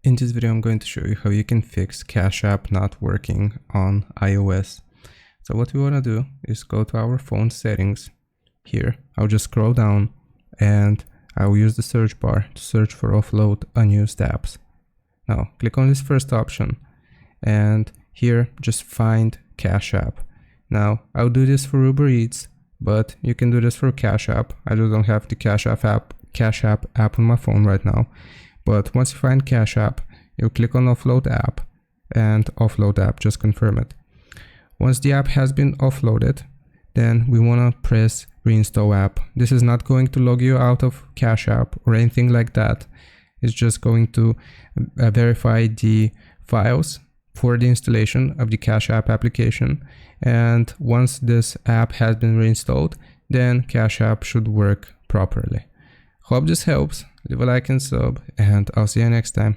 In this video, I'm going to show you how you can fix Cash App not working on iOS. So what we want to do is go to our phone settings. Here, I'll just scroll down and I'll use the search bar to search for offload unused apps. Now, click on this first option and here just find Cash App. Now, I'll do this for Uber Eats, but you can do this for Cash App. I just don't have the Cash App app on my phone right now. But once you find Cash App, you click on Offload App and Offload App, just confirm it. Once the app has been offloaded, then we want to press Reinstall App. This is not going to log you out of Cash App or anything like that. It's just going to verify the files for the installation of the Cash App application. And once this app has been reinstalled, then Cash App should work properly. Hope this helps. Leave a like and sub, and I'll see you next time.